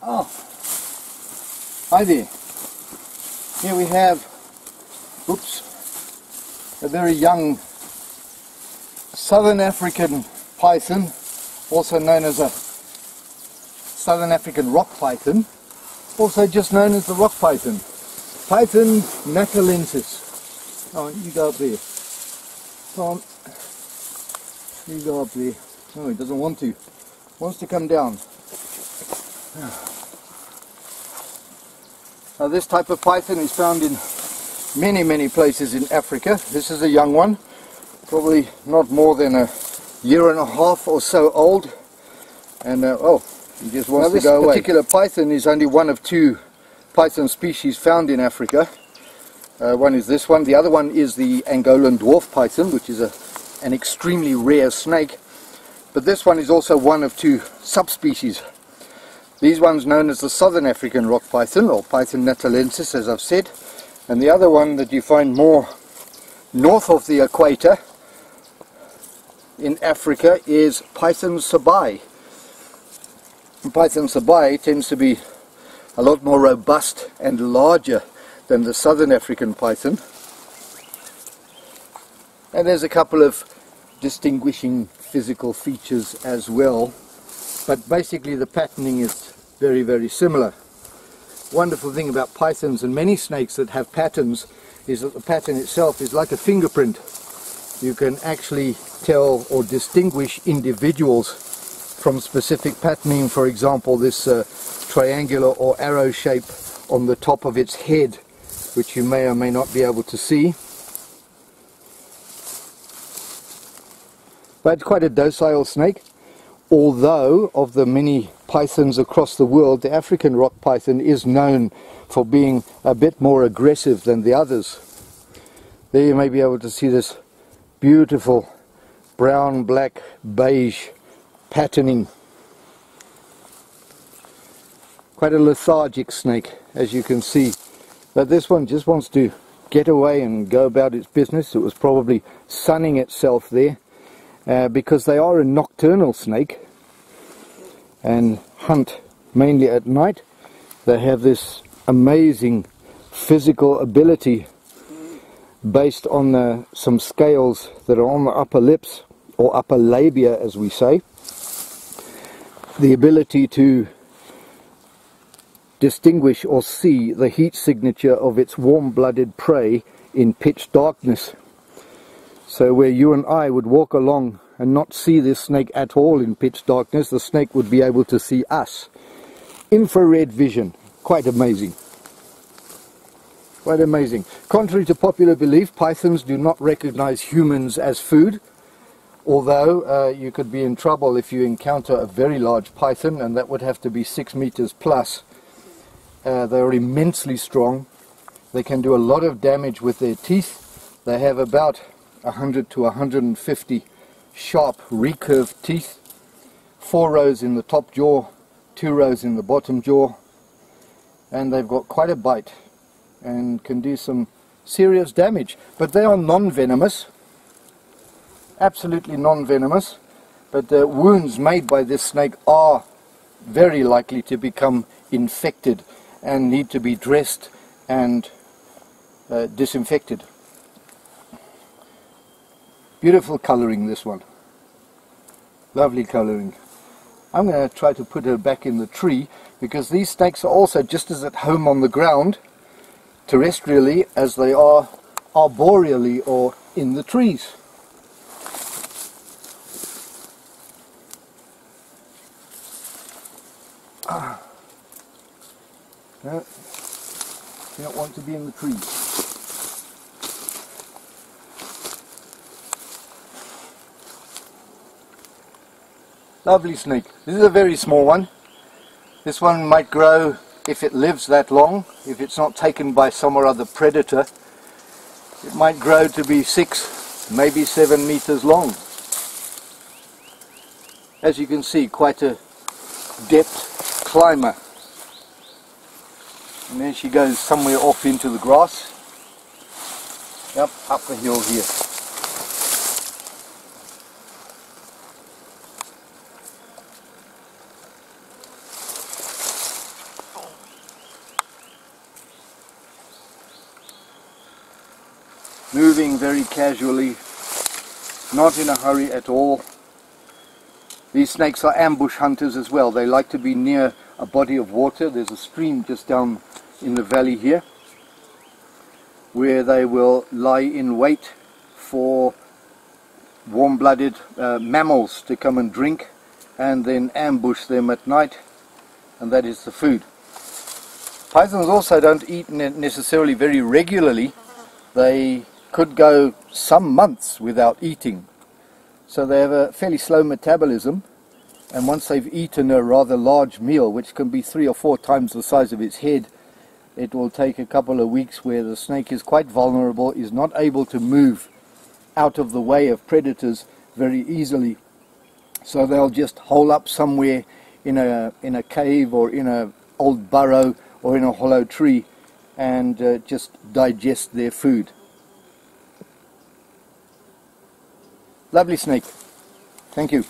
Oh, hi there. Here we have, a very young Southern African python, also known as a Southern African rock python, also just known as the rock python, Python natalensis. Come on, you go up there. Come on, you go up there. No, he doesn't want to. He wants to come down. Now this type of python is found in many places in Africa. This is a young one, probably not more than a year and a half or so old, and he just wants to go away. This particular python is only one of two python species found in Africa. One is this one, the other one is the Angolan dwarf python, which is an extremely rare snake, but this one is also one of two subspecies. These ones known as the Southern African rock python, or Python natalensis, as I've said, and the other one that you find more north of the equator in Africa is Python sabai. And Python sabai tends to be a lot more robust and larger than the Southern African python, and there's a couple of distinguishing physical features as well, but basically the patterning is very similar. Wonderful thing about pythons and many snakes that have patterns is that the pattern itself is like a fingerprint. You can actually tell or distinguish individuals from specific patterning. For example, this triangular or arrow shape on the top of its head, which you may or may not be able to see. But it's quite a docile snake, although of the many pythons across the world, the African rock python is known for being a bit more aggressive than the others. There you may be able to see this beautiful brown, black, beige patterning. Quite a lethargic snake, as you can see. But this one just wants to get away and go about its business. It was probably sunning itself there. Because they are a nocturnal snake and hunt mainly at night, they have this amazing physical ability based on some scales that are on the upper lips, or upper labia as we say. The ability to distinguish or see the heat signature of its warm-blooded prey in pitch darkness. So where you and I would walk along and not see this snake at all in pitch darkness, the snake would be able to see us. Infrared vision. Quite amazing. Quite amazing. Contrary to popular belief, pythons do not recognize humans as food, although you could be in trouble if you encounter a very large python, and that would have to be 6 meters plus. They are immensely strong. They can do a lot of damage with their teeth. They have about 100 to 150 sharp recurved teeth, 4 rows in the top jaw, 2 rows in the bottom jaw, and they've got quite a bite and can do some serious damage. But they are non-venomous, absolutely non-venomous, but the wounds made by this snake are very likely to become infected and need to be dressed and disinfected. Beautiful colouring, this one. Lovely colouring. I'm going to try to put her back in the tree, because these snakes are also just as at home on the ground, terrestrially, as they are arboreally or in the trees. No, you don't want to be in the trees. Lovely snake. This is a very small one. This one might grow, if it lives that long, if it's not taken by some or other predator, it might grow to be 6, maybe 7 meters long. As you can see, quite a depth climber. And then she goes somewhere off into the grass. Yep, up the hill here. moving very casually, not in a hurry at all. These snakes are ambush hunters as well. They like to be near a body of water. There's a stream just down in the valley here where they will lie in wait for warm-blooded mammals to come and drink, and then ambush them at night, and that is the food. Pythons also don't eat necessarily very regularly. They could go some months without eating. So they have a fairly slow metabolism, and once they've eaten a rather large meal, which can be 3 or 4 times the size of its head, it will take a couple of weeks where the snake is quite vulnerable, is not able to move out of the way of predators very easily. So they'll just hole up somewhere in a cave or in an old burrow or in a hollow tree and just digest their food. Lovely snake. Thank you.